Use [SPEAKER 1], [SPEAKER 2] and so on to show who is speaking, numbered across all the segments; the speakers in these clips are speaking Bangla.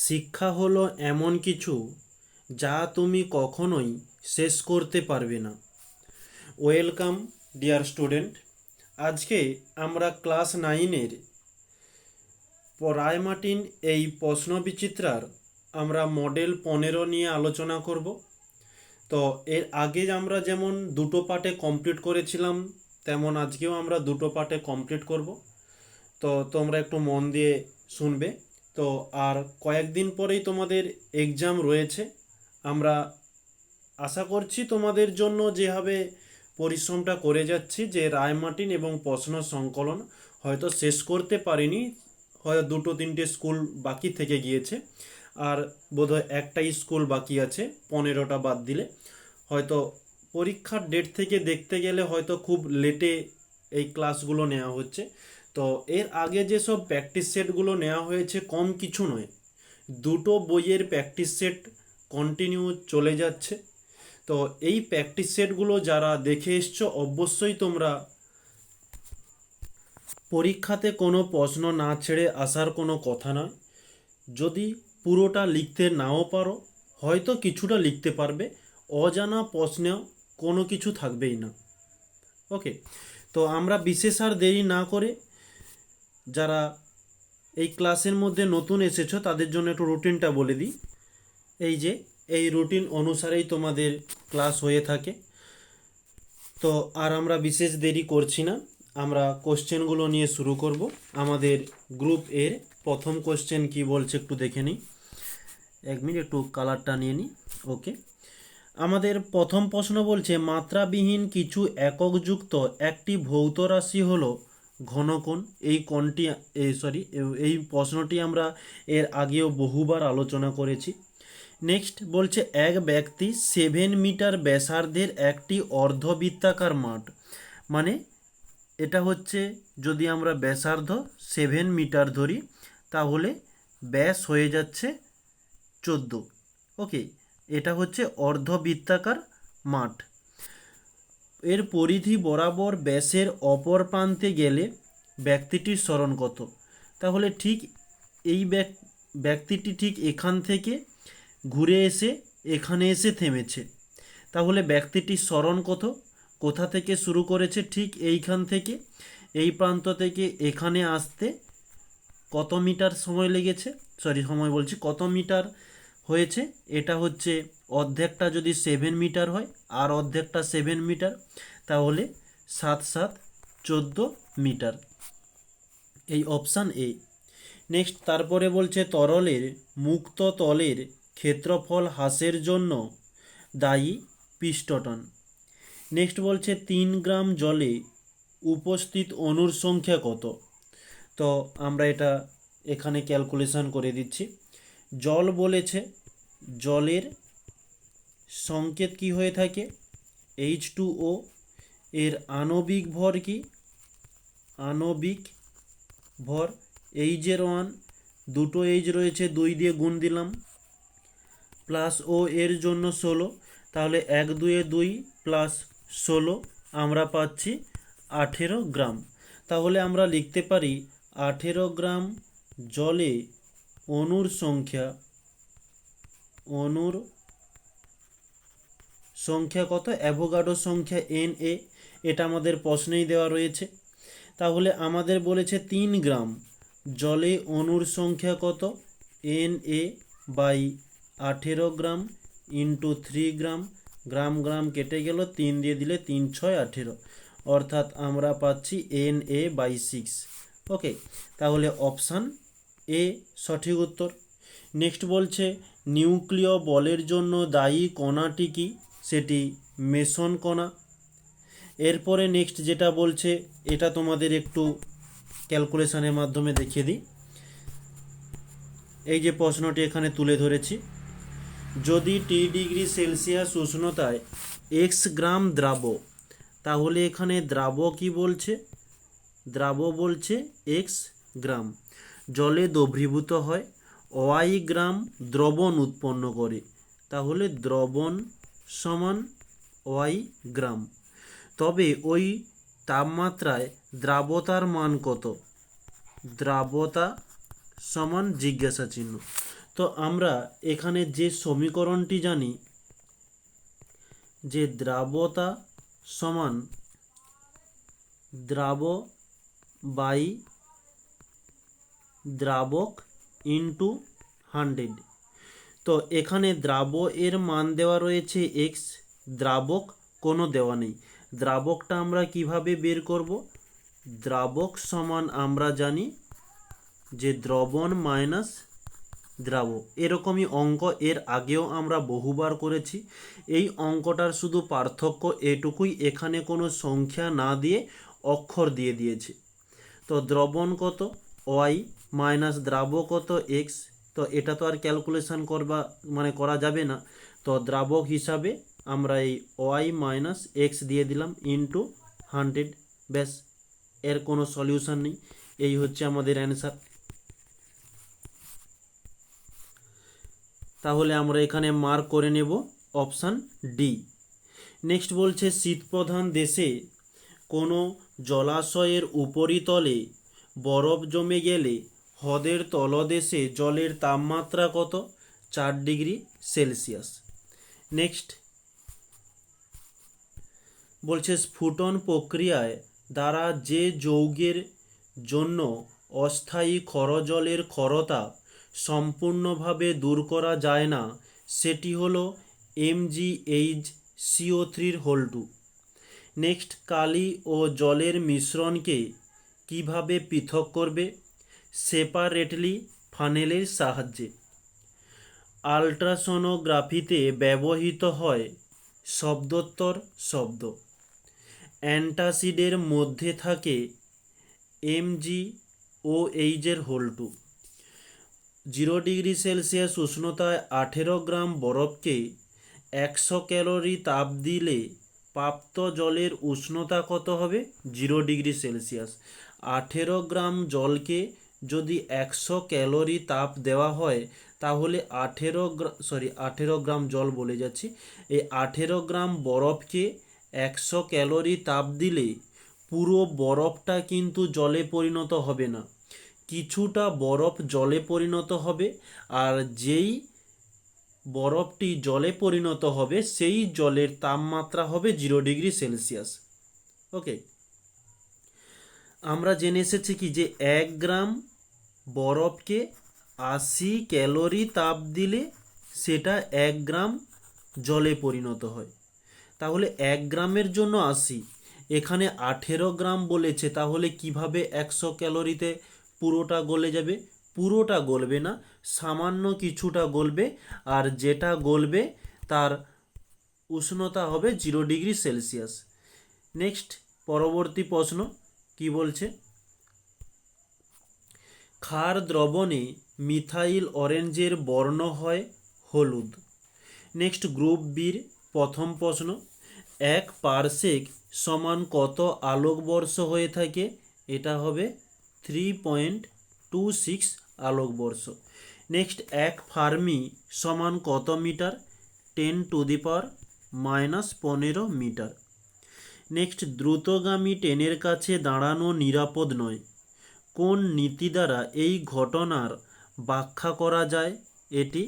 [SPEAKER 1] শিক্ষা হলো এমন কিছু যা তুমি কখনোই শেষ করতে পারবে না। Welcome dear student. আজকে আমরা ক্লাস 9-এর রায়মার্টিন এই প্রশ্ন বিচিত্রার আমরা মডেল 15 নিয়ে আলোচনা করব। তো এর আগে আমরা যেমন দুটো পার্টে কমপ্লিট করেছিলাম, তেমন আজকেও আমরা দুটো পার্টে কমপ্লিট করব। তো তোমরা একটু মন দিয়ে শুনবে। তো আর কয়েকদিন পরেই তোমাদের এক্সাম রয়েছে। আমরা আশা করছি তোমাদের জন্য যেভাবে পরিশ্রমটা করে যাচ্ছি, যে রায়মার্টিন এবং প্রশ্ন সংকলন হয়তো শেষ করতে পারিনি, হয়তো দুটো তিনটে স্কুল বাকি থেকে গিয়েছে, আর বোধহয় একটাই স্কুল বাকি আছে 15টা বাদ দিলে। হয়তো পরীক্ষার ডেট থেকে দেখতে গেলে হয়তো খুব লেটে এই ক্লাসগুলো নেওয়া হচ্ছে। তো এর আগে যেসব প্র্যাকটিস সেটগুলো নেওয়া হয়েছে কম কিছু নয়, দুটো বইয়ের প্র্যাকটিস সেট কন্টিনিউ চলে যাচ্ছে। তো এই প্র্যাকটিস সেটগুলো যারা দেখে এসছো, অবশ্যই তোমরা পরীক্ষাতে কোনো প্রশ্ন না ছেড়ে আসার কোনো কথা নয়। যদি পুরোটা লিখতে নাও পারো, হয়তো কিছুটা লিখতে পারবে, অজানা প্রশ্নেও কোনো কিছু থাকবেই না। ওকে, তো আমরা বিশেষ আর দেরি না করে, যারা এই ক্লাসের মধ্যে নতুন এসেছো তাদের জন্য একটু রুটিনটা বলে দিই। এই রুটিন অনুসারেই তোমাদের ক্লাস হয়ে থাকে। তো আর আমরা বিশেষ দেরি করছি না, আমরা কোশ্চেনগুলো নিয়ে শুরু করব। আমাদের গ্রুপ এর প্রথম কোশ্চেন কি বলছে একটু দেখে নিই। 1 মিনিট, একটু কালারটা নিয়ে নিই। ওকে, আমাদের প্রথম প্রশ্ন বলছে, মাত্রাবিহীন কিছু এককযুক্ত একটি ভৌত রাশি হলো ঘনকোণ। এই প্রশ্নটি আমরা এর আগেও বহুবার আলোচনা করেছি। নেক্সট বলছে, এক ব্যক্তি 7 মিটার ব্যাসার্ধের একটি অর্ধবৃত্তাকার মাঠ, মানে এটা হচ্ছে, যদি আমরা ব্যাসার্ধ 7 মিটার ধরি তাহলে ব্যাস হয়ে যাচ্ছে 14। ওকে, এটা হচ্ছে অর্ধবৃত্তাকার মাঠ। এর পরিধি বরাবর ব্যাসের অপর প্রান্তে গেলে ব্যক্তিটির স্মরণ কত? তাহলে ঠিক এই ব্যক্তিটি ঠিক এখান থেকে ঘুরে এসে এখানে এসে থেমেছে, তাহলে ব্যক্তিটির স্মরণ কত? কোথা থেকে শুরু করেছে? ঠিক এইখান থেকে, এই প্রান্ত থেকে এখানে আসতে কত মিটার সময় লেগেছে, কত মিটার হয়েছে? এটা হচ্ছে অর্ধেকটা যদি 7 মিটার হয় আর অর্ধেকটা 7 মিটার, তাহলে 7 7 14 মিটার। এই অপশান এ। নেক্সট তারপরে বলছে, তরলের মুক্ত তলের ক্ষেত্রফল হ্রাসের জন্য দায়ী পিস্টন। নেক্সট বলছে, 3 গ্রাম জলে উপস্থিত অণুর সংখ্যা কত? তো আমরা এটা এখানে ক্যালকুলেশন করে দিচ্ছি। জল বলেছে, জলের সংকেত কি হয়ে থাকে? H2O। এর আণবিক ভর কি? আণবিক ভর H1, দুটো H রয়েছে, 2 দিয়ে গুণ দিলাম, প্লাস ও এর জন্য 16, তাহলে 1 2 2 প্লাস 16 আমরা পাচ্ছি 18 গ্রাম। তাহলে আমরা লিখতে পারি 18 গ্রাম জলে অণুর সংখ্যা কত? অ্যাভোগাড্রো সংখ্যা Na। এটা আমাদের প্রশ্নেই দেওয়া রয়েছে। তাহলে আমাদের বলেছে 3 গ্রাম জলে অণুর সংখ্যা কত? Na/18 গ্রাম ইন্টু 3 গ্রাম, গ্রাম গ্রাম কেটে গেল, 3 দিয়ে দিলে 3 6 18, অর্থাৎ আমরা পাচ্ছি Na/6। ওকে, তাহলে অপশান এ সঠিক উত্তর। নেক্সট বলছে, নিউক্লিয় বলের জন্য দায়ী কণাটি কি? সেটি মেসন কণা। এরপরে নেক্সট যেটা বলছে, এটা তোমাদের একটু ক্যালকুলেশনের মাধ্যমে দেখিয়ে দিই। এই যে প্রশ্নটি এখানে তুলে ধরেছি, যদি T°C উষ্ণতায় x গ্রাম দ্রাব, তাহলে এখানে দ্রাব কি বলছে? দ্রাব বলছে x গ্রাম জলে দ্রবীভূত হয়, y গ্রাম দ্রবণ উৎপন্ন করে, তাহলে দ্রবণ সমান y গ্রাম। তবে ওই তাপমাত্রায় দ্রাবতার মান কত? দ্রাবতা সমান জিজ্ঞাসা চিহ্ন। তো আমরা এখানে যে সমীকরণটি জানি যে দ্রাব্যতা সমান দ্রাব বাই দ্রাবক ইন্টু 100। তো এখানে দ্রাব এর মান দেওয়া রয়েছে এক্স, দ্রাবক কোনো দেওয়া নেই। দ্রাবকটা আমরা কিভাবে বের করব? দ্রাবক সমান আমরা জানি যে দ্রবণ মাইনাস দ্রাব। এরকমই অঙ্ক এর আগেও আমরা বহুবার করেছি। এই অঙ্কটার শুধু পার্থক্য এটুকুই, এখানে কোনো সংখ্যা না দিয়ে অক্ষর দিয়ে দিয়েছে। তো দ্রবণ কত ওয়াই মাইনাস দ্রাব কত এক্স। তো এটা তো আর ক্যালকুলেশন করা যাবে না। তো দ্রাবক হিসাবে আমরা এই ওয়াই মাইনাস এক্স দিয়ে দিলাম ইন্টু 100। ব্যাস, এর কোনো সলিউশন নেই। এই হচ্ছে আমাদের অ্যান্সার। তাহলে আমরা এখানে মার্ক করে নেব অপশান ডি। নেক্সট বলছে শীতপ্রধান দেশে কোনো জলাশয়ের উপরিতলে বরফ জমে গেলে হ্রদের তলদেশে জলের তাপমাত্রা কত? 4 ডিগ্রি সেলসিয়াস। নেক্সট বলছে স্ফুটন প্রক্রিয়ায় দ্বারা যে যৌগের জন্য অস্থায়ী ক্ষরজলের ক্ষরতা সম্পূর্ণভাবে দূর করা যায় না সেটি হলো MgHCO3(2). নেক্সট কালি ও জলের মিশ্রণকে কিভাবে পৃথক করবে? সেপারেটলি ফানেলের সাহায্যে। আলট্রাসোনোগ্রাফিতে ব্যবহৃত হয় শব্দোত্তর শব্দ। অ্যান্টাসিডের মধ্যে থাকে MgOH(2). 0 ডিগ্রি সেলসিয়াস উষ্ণতায় 18 গ্রাম বরফকে 100 ক্যালোরি তাপ দিলে প্রাপ্ত জলের উষ্ণতা কত হবে? 0 ডিগ্রি সেলসিয়াস। 18 গ্রাম জলকে যদি 100 ক্যালোরি তাপ দেওয়া হয় তাহলে 18 গ্রাম জল বলে যাচ্ছি, এই 18 গ্রাম বরফকে 100 ক্যালোরি তাপ দিলে পুরো বরফটা কিন্তু জলে পরিণত হবে না, কিছুটা বরফ জলে পরিণত হবে। আর যেই বরফটি জলে পরিণত হবে সেই জলের তাপমাত্রা হবে 0 ডিগ্রি সেলসিয়াস। ওকে, আমরা জেনে এসেছি কি যে 1 গ্রাম বরফকে 80 ক্যালোরি তাপ দিলে সেটা 1 গ্রাম জলে পরিণত হয়। তাহলে 1 গ্রামের জন্য 80, এখানে 18 গ্রাম বলেছে, তাহলে কিভাবে 100 ক্যালোরিতে পুরোটা গলে যাবে? পুরোটা গলবে না, সামান্য কিছুটা গলবে, আর যেটা গলবে তার উষ্ণতা হবে 0 ডিগ্রি সেলসিয়াস। নেক্সট পরবর্তী প্রশ্ন কি বলছে? ক্ষার দ্রবণে মিথাইল অরেঞ্জের বর্ণ হয় হলুদ। নেক্সট গ্রুপ বির প্রথম প্রশ্ন, 1 পারসেক সমান কত আলোকবর্ষ হয়ে থাকে? এটা হবে 3.26 আলোকবর্ষ। নেক্সট 1 ফার্মি সমান কত মিটার? 10⁻⁻15 মিটার। নেক্সট দ্রুতগামী ট্রেনের কাছে দাঁড়ানো নিরাপদ নয়, কোন নীতি দ্বারা এই ঘটনার ব্যাখ্যা করা যায়? এটি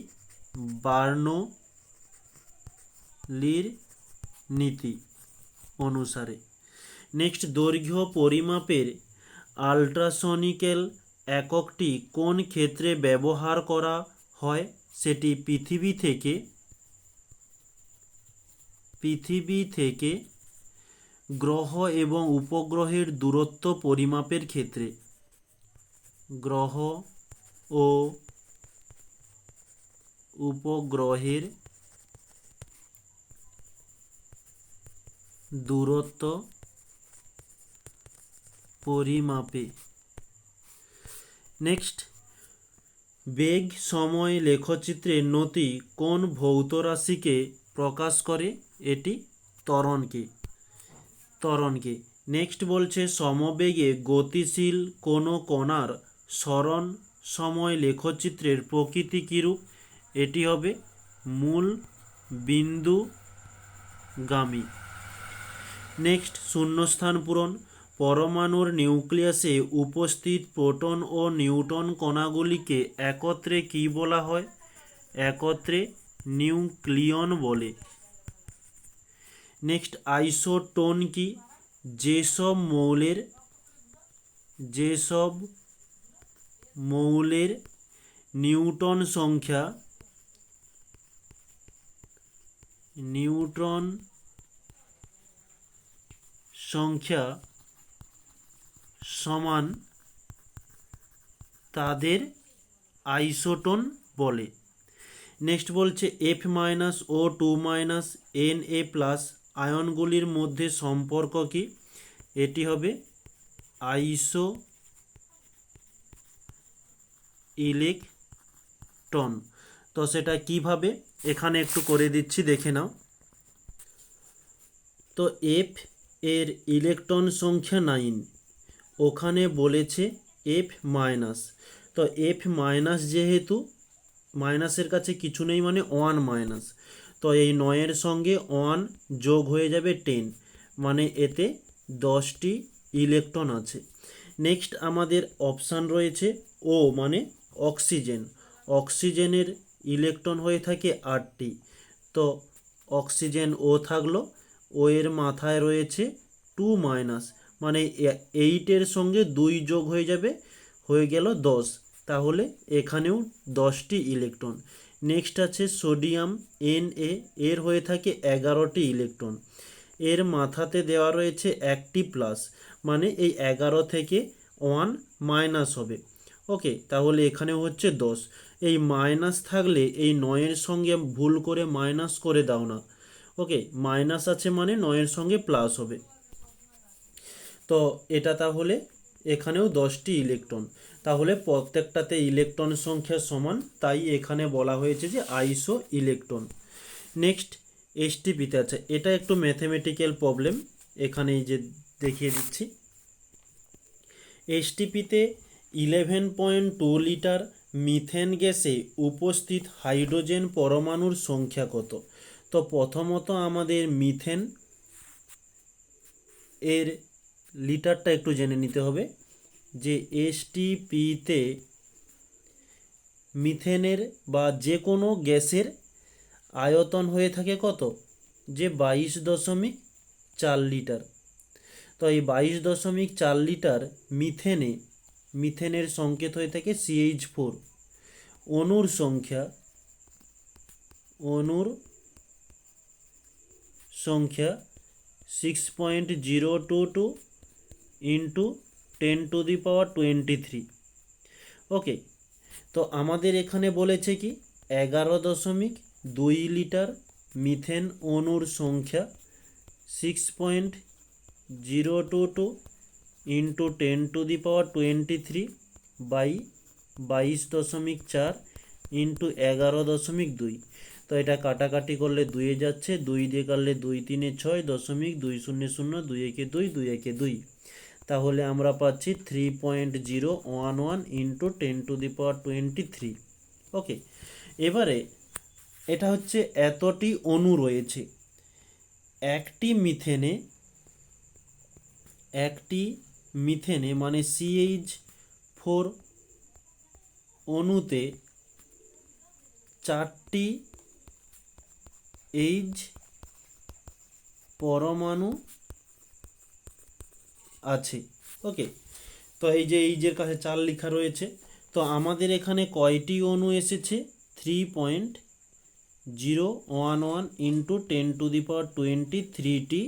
[SPEAKER 1] বার্নৌলির নীতি অনুসারে। নেক্সট দৈর্ঘ্য পরিমাপের আল্ট্রাসনিক্যাল এককটি কোন ক্ষেত্রে ব্যবহার করা হয়? সেটি পৃথিবী থেকে গ্রহ এবং উপগ্রহের দূরত্ব পরিমাপের ক্ষেত্রে। গ্রহ ও উপগ্রহের দূরত্ব পরিমাপে। নেক্সট বেগ সময় লেখচিত্রের নতি কোন ভৌত রাশিকে প্রকাশ করে? এটি ত্বরণকে। নেক্সট বলছে সমবেগে গতিশীল কোনো কণার সরণ সময় লেখচিত্রের প্রকৃতি কীরূপ? এটি হবে মূল বিন্দুগামী। নেক্সট শূন্যস্থান পূরণ, পরমাণুর নিউক্লিয়াসে উপস্থিত প্রোটন ও নিউট্রন কণাগুলিকে একত্রে কী বলা হয়? একত্রে নিউক্লিয়ন বলে। নেক্সট আইসোটোন কি? যেসব মৌলের নিউট্রন সংখ্যা সমান তাদের আইসোটোন বলে। নেক্সট বলছে F-O2-Na+ আয়নগুলির মধ্যে সম্পর্ক কি? এটি হবে আইসো ইলেকট্রন। তো সেটা কিভাবে এখানে একটু করে দিচ্ছি, দেখে নাও। তো এফ এর ইলেকট্রন সংখ্যা 9, ওখানে বলেছে F-। তো F- যেহেতু মাইনাসের কাছে কিছু নেই মানে 1-, তো এই 9-এর সঙ্গে 1 যোগ হয়ে যাবে 10, মানে এতে 10টি ইলেকট্রন আছে। নেক্সট আমাদের অপশান রয়েছে ও মানে অক্সিজেনের ইলেকট্রন হয়ে থাকে 8টি। তো অক্সিজেন ও থাকলো, ও এর মাথায় রয়েছে 2-, মানে 8-এর সঙ্গে 2 যোগ হয়ে যাবে, হয়ে গেল 10, তাহলে এখানেও 10টি ইলেকট্রন। নেক্সট আছে সোডিয়াম Na, এর হয়ে থাকে 11টি ইলেকট্রন, এর মাথাতে দেওয়া রয়েছে 1টি প্লাস, মানে এই 11 থেকে 1 হবে। ওকে, তাহলে এখানে হচ্ছে 10। এই মাইনাস থাকলে এই 9-এর সঙ্গে ভুল করে মাইনাস করে দাও না। ওকে, মাইনাস আছে মানে 9-এর সঙ্গে প্লাস হবে। তো এটা তাহলে এখানেও 10টি ইলেকট্রন, তাহলে প্রত্যেকটাতে ইলেকট্রন সংখ্যা সমান, তাই এখানে বলা হয়েছে যে আইসো ইলেকট্রন। নেক্সট এসটিপিতে আছে, এটা একটু ম্যাথমেটিক্যাল প্রবলেম, এখানে এই যে দেখিয়ে দিচ্ছি। এসটিপিতে 11.2 লিটার মিথেন গ্যাসে উপস্থিত হাইড্রোজেন পরমাণুর সংখ্যা কত? তো প্রথমত আমাদের মিথেন এর লিটারটা একটু জেনে নিতে হবে, যে এসটিপিতে মিথেনের বা যে কোনো গ্যাসের আয়তন হয়ে থাকে কত? যে 22.4 লিটার। তো এই 22.4 লিটার মিথেনের সংকেত হয়ে থাকে CH4। অণুর সংখ্যা 6.022 ইন্টু 10⁻23। ওকে, তো আমাদের এখানে বলেছে কি 11.2 লিটার মিথেন অণুর সংখ্যা 6.022 ইন্টু 10⁻23 বাই 22.4 ইন্টু 11.2। তো এটা কাটাকাটি করলে 2 যাচ্ছে, 2 দিয়ে কাটলে 2 3 6, 0.200, 2 একে 2, 2 একে 2, তাহলে আমরা পাচ্ছি 3.011 ইন্টু 10⁻23। ওকে, এবারে এটা হচ্ছে এতটি অণু রয়েছে, একটি মিথেনে মানে CH4 অণুতে 4টি H পরমাণু আছে। ওকে, তো এই যে এইচের কাছে 4 লেখা রয়েছে, তো আমাদের এখানে কয়টি অণু এসেছে? 3.011 ইন্টু 10⁻23টি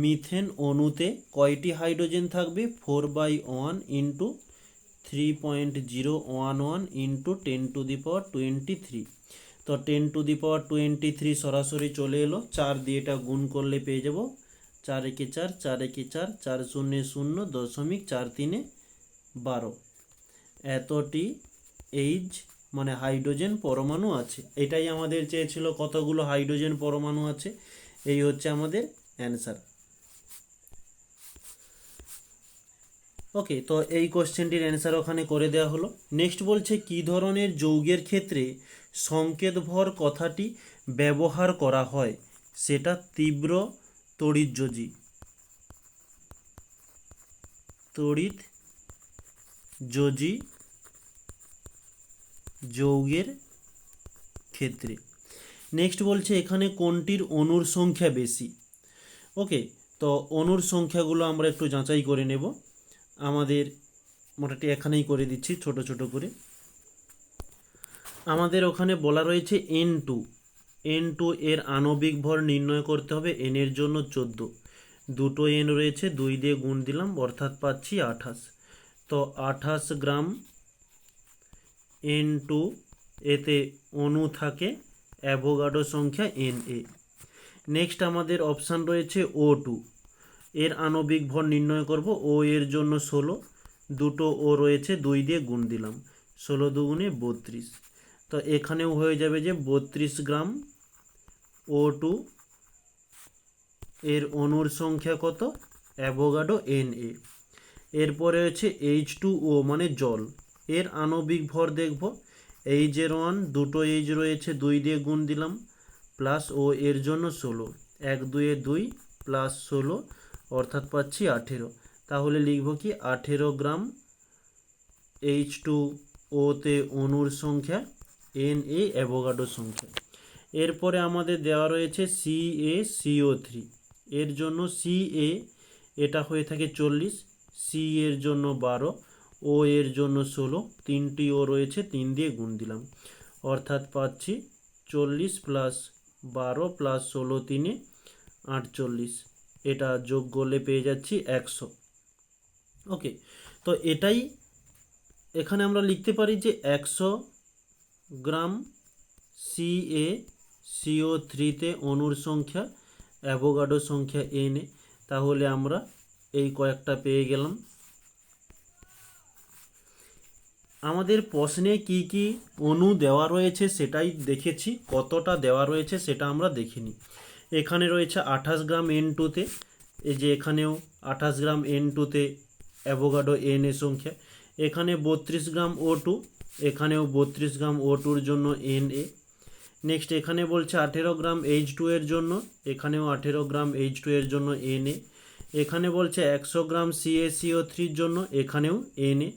[SPEAKER 1] মিথেন অণুতে কয়টি হাইড্রোজেন থাকবে? 4/1 ইন্টু 3.011 ইন্টু 10⁻23। তো 10⁻23 সরাসরি চলে এলো, 4 দিয়ে এটা গুণ করলে পেয়ে যাব 4 একে 4, 4 একে 4, 4 শূন্যে 0, 0.43 12। এতটি এইচ মানে হাইড্রোজেন পরমাণু আছে। এটাই আমাদের চেয়েছিল, কতগুলো হাইড্রোজেন পরমাণু আছে, এই হচ্ছে আমাদের অ্যান্সার। ওকে, তো এই কোশ্চেনটির অ্যান্সার ওখানে করে দেওয়া হলো। নেক্সট বলছে কি ধরনের যৌগের ক্ষেত্রে সংকেত ভর কথাটি ব্যবহার করা হয়? সেটা তীব্র তড়িৎযোজী যৌগের ক্ষেত্রে। নেক্সট বলছে এখানে কোনটির অণুর সংখ্যা বেশি। ওকে, তো অণুর সংখ্যাগুলো আমরা একটু যাচাই করে নেব। আমাদের মোটামুটি এখানেই করে দিচ্ছি ছোট ছোট করে। আমাদের ওখানে বলা রয়েছে N2 এর আণবিক ভর নির্ণয় করতে হবে। n এর জন্য 14, দুটো n রয়েছে, 2 দিয়ে গুণ দিলাম অর্থাৎ পাচ্ছি 28। তো 28 গ্রাম N2, এতে অণু থাকে, অ্যাভোগাড্রো সংখ্যা Na। নেক্সট আমাদের অপশান রয়েছে O2, এর আণবিক ভর নির্ণয় করব। ও এর জন্য 16, দুটো ও রয়েছে, 2 দিয়ে গুণ দিলাম, 16 দুগুণে 32। তো এখানেও হয়ে যাবে যে 32 গ্রাম O2, এর অণুর সংখ্যা কত, অ্যাভোগাড্রো Na। এরপরে হচ্ছে H2O মানে জল, এর আণবিক ভর দেখব। H1, দুটো H রয়েছে, 2 দিয়ে গুণ দিলাম, প্লাস ও এর জন্য 16, 1 2 2 প্লাস 16 অর্থাৎ পাচ্ছি 18। তাহলে লিখব কি 18 গ্রাম H2O তে অণুর সংখ্যা, Na অ্যাভোগাড্রো সংখ্যা। এরপরে আমাদের দেওয়া রয়েছে CaCO3, এর জন্য Ca এটা হয়ে থাকে 40, C এর জন্য 12, ও এর জন্য 16, তিনটি ও রয়েছে, 3 দিয়ে গুণ দিলাম অর্থাৎ পাচ্ছি 40 প্লাস 12 প্লাস 16 3 48, এটা যোগ করলে পেয়ে যাচ্ছি 100। ওকে, তো এটাই এখানে আমরা লিখতে পারি যে 100 গ্রাম CaCO3 তে অণুর সংখ্যা, অ্যাভোগাড্রো সংখ্যা Na। তাহলে আমরা এই কয়েকটা পেয়ে গেলাম। আমাদের প্রশ্নে কি কি অণু দেওয়া রয়েছে সেটাই দেখেছি, কতটা দেওয়া রয়েছে সেটা আমরা দেখিনি। এখানে রয়েছে 28 গ্রাম N2 তে, এই যে এখানেও 28 গ্রাম N2 তে অ্যাভোগাড্রো Na সংখ্যা। এখানে 32 গ্রাম O2, এখানেও 32 গ্রাম O2-র জন্য Na। নেক্সট এখানে বলছে 18 গ্রাম H2 এর জন্য, এখানেও 18 গ্রাম H2 এর জন্য Na। এখানে বলছে 100 গ্রাম CaCO3-র জন্য, এখানেও Na।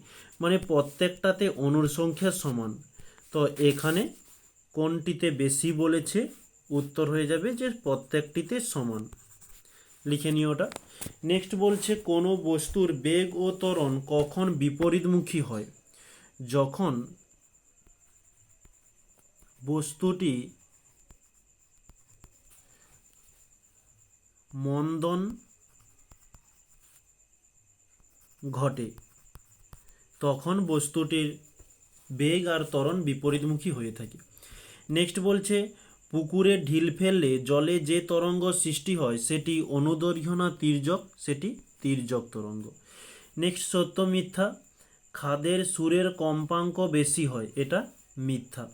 [SPEAKER 1] মানে প্রত্যেকটাতে অণুর সংখ্যা সমান। তো এখানে কোনটিতে বেশি বলেছে, উত্তর হয়ে যাবে যে প্রত্যেকটিতে সমান, লিখে নিও ওটা। নেক্সট বলছে কোনো বস্তুর বেগ ও ত্বরণ কখন বিপরীতমুখী হয়। যখন বস্তুটি মন্দন ঘটে তখন বস্তুটির বেগ আর ত্বরণ বিপরীতমুখী হয়ে থাকে। নেক্সট বলছে পুকুরে ঢিল ফেললে জলে যে তরঙ্গ সৃষ্টি হয় সেটি অনুদৈর্ঘ্য না তির্যক, সেটি তির্যক তরঙ্গ। নেক্সট সত্য মিথ্যা, খাদের সুরের কম্পাঙ্ক বেশি হয়, এটা মিথ্যা।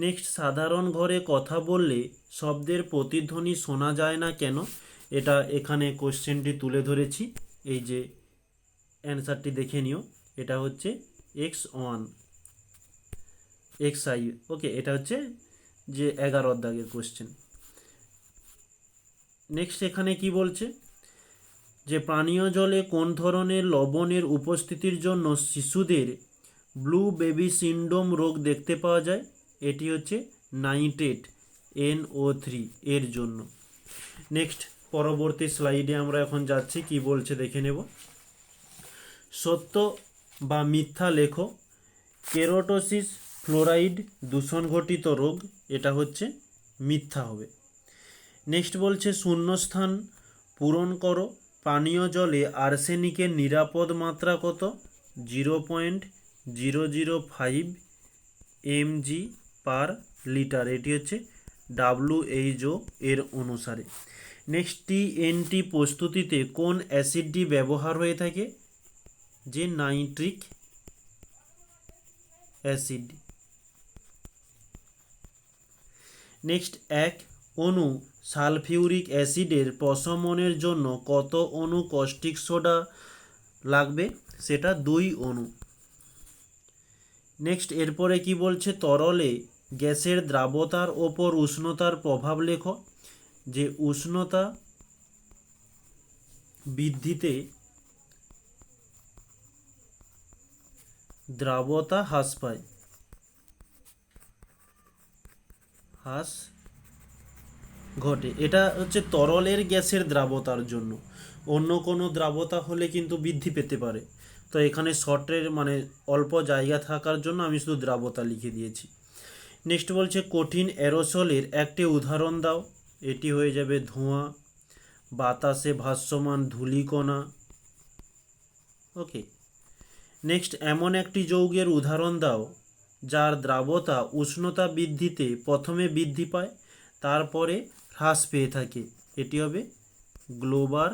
[SPEAKER 1] নেক্সট সাধারণ ঘরে কথা বললে শব্দের প্রতিধ্বনি শোনা যায় না কেন, এটা এখানে কোশ্চেনটি তুলে ধরেছি, এই যে অ্যান্সারটি দেখে নিও, এটা হচ্ছে X1 XI। ওকে, এটা হচ্ছে যে 11 দাগের কোশ্চেন। নেক্সট এখানে কি বলছে যে পানীয় জলে কোন ধরনের লবণের উপস্থিতির জন্য শিশুদের ব্লু বেবি সিন্ড্রোম রোগ দেখতে পাওয়া যায়, এটি হচ্ছে নাইট্রেট NO3 এর জন্য। নেক্সট পরবর্তী স্লাইডে আমরা এখন যাচ্ছি, কি বলছে দেখে নেব। সত্য বা মিথ্যা লেখো। কেরোটোসিস ফ্লোরাইড দূষণ ঘটিত রোগ, এটা হচ্ছে মিথ্যা হবে। নেক্সট বলছে শূন্যস্থান পূরণ করো। পানীয় জলে আর্সেনিকের নিরাপদ মাত্রা কত, 0.005 mg পার লিটার, এটি হচ্ছে WHO এর অনুসারে। নেক্সট TNT প্রস্তুতিতে কোন অ্যাসিডটি ব্যবহার হয়ে থাকে, যে নাইট্রিক অ্যাসিড। নেক্সট এক অণু সালফিউরিক অ্যাসিডের প্রশমনের জন্য কত অণু কস্টিক সোডা লাগবে, সেটা 2 অণু। নেক্সট এরপরে কি বলছে তরলে গ্যাসের দ্রাবতার ওপর উষ্ণতার প্রভাব লেখো, যে উষ্ণতা বৃদ্ধিতে দ্রাবতা হ্রাস পায়। হ্রাস ঘটে। এটা হচ্ছে তরলের গ্যাসের দ্রাবতার জন্য, অন্য কোনো দ্রাবতা হলে কিন্তু বৃদ্ধি পেতে পারে। তো এখানে শর্টের মানে অল্প জায়গা থাকার জন্য আমি শুধু দ্রাবতা লিখে দিয়েছি। নেক্সট বলছে কঠিন অ্যারোসলের একটি উদাহরণ দাও। এটি হয়ে যাবে ধোঁয়া, বাতাসে ভাসমান ধূলিকণা। ওকে। নেক্সট এমন একটি যৌগের উদাহরণ দাও যার দ্রাবতা উষ্ণতা বৃদ্ধিতে প্রথমে বৃদ্ধি পায় তারপরে হ্রাস পেয়ে থাকে। এটি হবে গ্লোবাল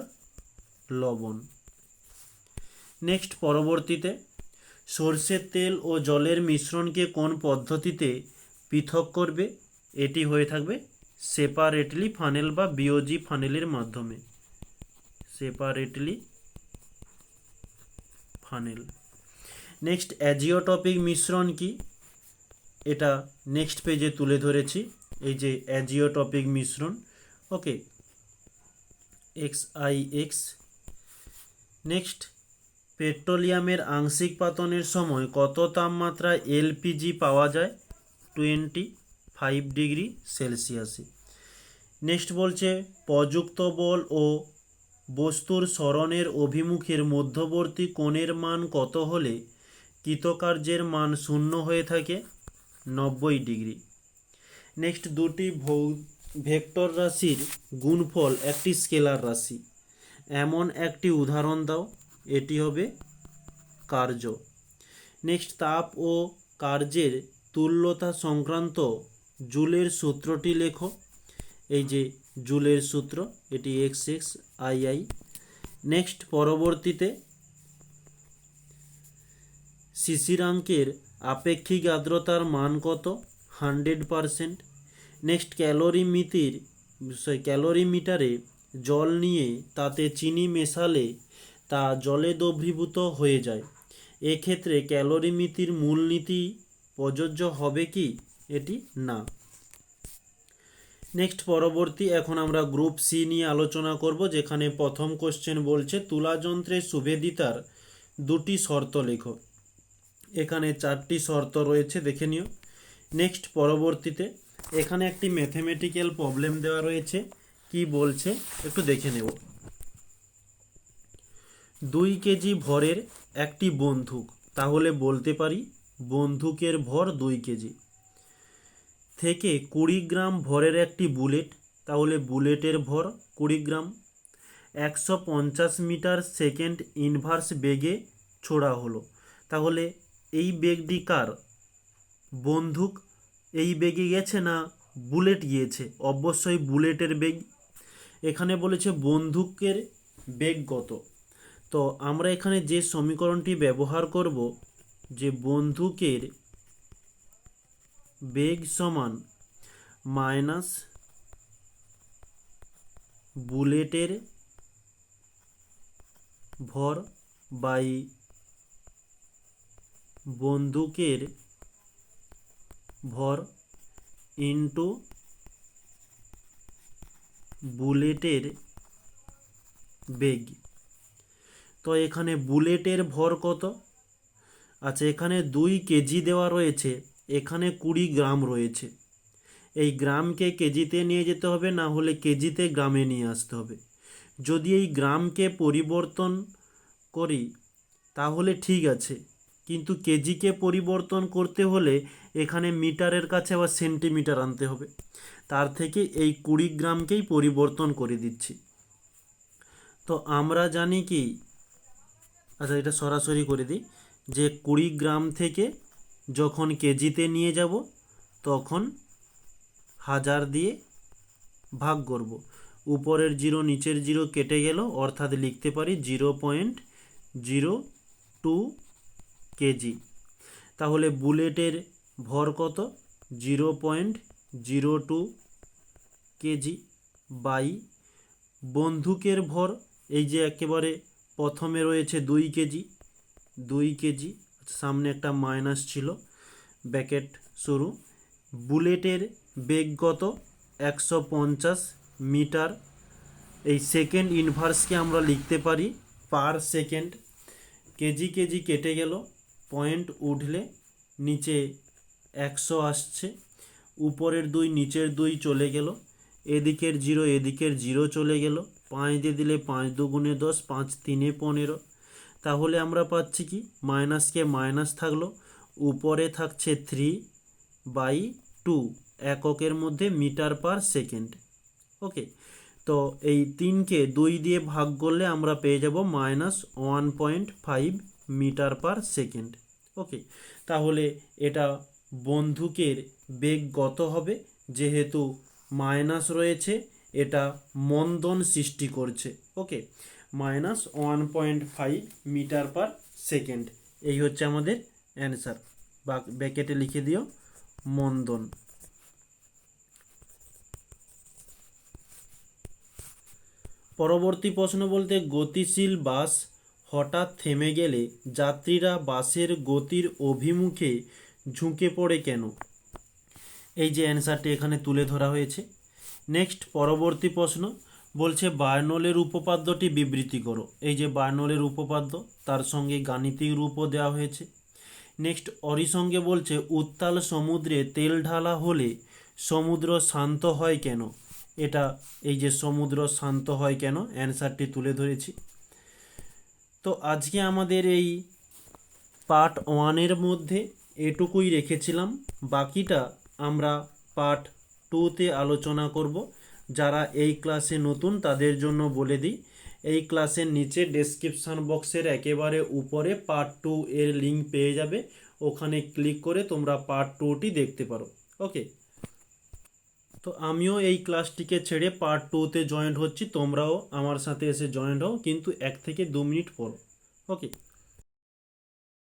[SPEAKER 1] লবণ। নেক্সট পরবর্তীতে সর্ষের তেল ও জলের মিশ্রণকে কোন পদ্ধতিতে পৃথক করবে? এটি হয়ে থাকবে সেপারেটলি ফানেল বা বিওজি ফানেলের মাধ্যমে। Separately funnel. নেক্সট অ্যাজিওটপিক মিশ্রণ কি? এটা নেক্সট পেজে তুলে ধরেছি, এই যে অ্যাজিওটপিক মিশ্রণ। ওকে, XIX। নেক্সট পেট্রোলিয়ামের আংশিক পাতনের সময় কত তাপমাত্রায় এলপিজি পাওয়া যায়? 25 ডিগ্রি সেলসিয়াসে। নেক্সট বলছে প্রযুক্ত বল ও বস্তুর সরণের অভিমুখের মধ্যবর্তী কোণের মান কত হলে কৃতকার্যের মান শূন্য হয়ে থাকে? 90 ডিগ্রি। নেক্সট দুটি ভেক্টর রাশির গুণফল একটি স্কেলার রাশি, এমন একটি উদাহরণ দাও। এটি হবে কার্য। নেক্সট তাপ ও কার্যের তুল্যতা সংক্রান্ত জুলের সূত্রটি লেখো। এই যে জুলের সূত্র, এটি XXII। নেক্সট পরবর্তীতে শিশিরাঙ্কের আপেক্ষিক আর্দ্রতার মান কত? 100%। নেক্সট ক্যালোরিমিটারে জল নিয়ে তাতে চিনি মেশালে তা জলে দ্রবীভূত হয়ে যায়। এক্ষেত্রে ক্যালোরিমিতির মূলনীতি প্রযোজ্য হবে কি? এটি না। নেক্সট পরবর্তী এখন আমরা গ্রুপ সি নিয়ে আলোচনা করব, যেখানে প্রথম কোশ্চেন বলছে তুলাযন্ত্রের সুভেদিতার দুটি শর্ত লেখো। এখানে 4টি শর্ত রয়েছে, দেখে নিও। নেক্সট পরবর্তীতে এখানে একটি ম্যাথমেটিক্যাল প্রবলেম দেওয়া রয়েছে, কি বলছে একটু দেখে নেব। 2 কেজি ভরের একটি বন্দুক, তাহলে বলতে পারি বন্দুকের ভর 2 কেজি। থেকে 20 গ্রাম ভরের একটি বুলেট, তাহলে বুলেটের ভর 20 গ্রাম। 150 মিটার সেকেন্ড ইনভার্স বেগে ছোড়া হলো, তাহলে এই বেগটি কার? বন্দুক এই বেগে গেছে না বুলেট গিয়েছে? অবশ্যই বুলেটের বেগ। এখানে বলেছে বন্দুকের বেগ কত, তো আমরা এখানে যে সমীকরণটি ব্যবহার করব, যে বন্দুকের বেগ সমান মাইনাস বুলেটের ভর বাই বন্দুকের ভর ইন্টু বুলেটের বেগ। তো এখানে বুলেটের ভর কত? আচ্ছা, এখানে 2 কেজি দেওয়া রয়েছে, এখানে 20 গ্রাম রয়েছে। এই গ্রামকে কেজিতে নিয়ে যেতে হবে, না হলে কেজিতে গ্রামে নিয়ে আসতে হবে। যদি এই গ্রামকে পরিবর্তন করি তাহলে ঠিক আছে, কিন্তু কেজিকে পরিবর্তন করতে হলে এখানে মিটারের কাছে আবার সেন্টিমিটার আনতে হবে। তার থেকে এই 20 গ্রামকেই পরিবর্তন করে দিচ্ছি। তো আমরা জানি কি, আচ্ছা এটা সরাসরি করে দিই, যে 20 গ্রাম থেকে যখন কেজিতে নিয়ে যাব তখন 1000 দিয়ে ভাগ করব। উপরের 0 নিচের 0 কেটে গেল, অর্থাৎ লিখতে পারি 0.02 কেজি। তাহলে বুলেটের ভর কত? 0.02 কেজি বাই বন্দুকের ভর, এই যে একেবারে প্রথমে রয়েছে 2 কেজি, 2 কেজি, সামনে একটা মাইনাস ছিল, ব্র্যাকেট শুরু। বুলেটের বেগ কত? 150 মিটার। এই সেকেন্ড ইনভার্সকে আমরা লিখতে পারি পার সেকেন্ড। কেজি কেজি কেটে গেল, পয়েন্ট উঠলে নিচে 100 আসছে, উপরের 2 নিচের 2 চলে গেল, এদিকের 0 এদিকের 0 চলে গেল, 5 দিয়ে দিলে 5 2 10, 5 3 15। তাহলে আমরা পাচ্ছি কি, মাইনাসকে মাইনাস থাকলো, উপরে থাকছে 3/2 এককের মধ্যে মিটার পার সেকেন্ড। ওকে, তো এই 3কে 2 দিয়ে ভাগ করলে আমরা পেয়ে যাব -1.5 মিটার পার সেকেন্ড। ওকে, তাহলে এটা বন্দুকের বেগ কত হবে, যেহেতু মাইনাস রয়েছে এটা মন্দন সৃষ্টি করছে। ওকে, -1.5 মিটার পার সেকেন্ড, এই হচ্ছে আমাদের অ্যান্সার। বা ব্র্যাকেটে লিখে দিও মন্দন। পরবর্তী প্রশ্ন বলতে, গতিশীল বাস হঠাৎ থেমে গেলে যাত্রীরা বাসের গতির অভিমুখে ঝুঁকে পড়ে কেন? এই যে অ্যান্সারটি এখানে তুলে ধরা হয়েছে। নেক্সট পরবর্তী প্রশ্ন বলছে, বার্নলের উপপাদ্যটি বিবৃতি করো। এই যে বার্নলের উপপাদ্য, তার সঙ্গে গাণিতিক রূপও দেওয়া হয়েছে। নেক্সট অরিসঙ্গে বলছে, উত্তাল সমুদ্রে তেল ঢালা হলে সমুদ্র শান্ত হয় কেন? এটা এই যে সমুদ্র শান্ত হয় কেন, অ্যান্সারটি তুলে ধরেছি। তো আজকে আমাদের এই পার্ট 1-এর মধ্যে এটুকুই রেখেছিলাম, বাকিটা আমরা পার্ট 2-তে আলোচনা করব। যারা এই ক্লাসে নতুন তাদের জন্য বলে দিই, এই ক্লাসের নিচে ডেসক্রিপশান বক্সের একেবারে উপরে পার্ট 2 এর লিঙ্ক পেয়ে যাবে, ওখানে ক্লিক করে তোমরা পার্ট 2টি দেখতে পারো। ওকে, তো আমিও এই ক্লাসটিকে ছেড়ে পার্ট 2-তে জয়েন্ট হচ্ছি, তোমরাও আমার সাথে এসে জয়েন্ট হও, কিন্তু 1 থেকে 2 মিনিট পর। ওকে।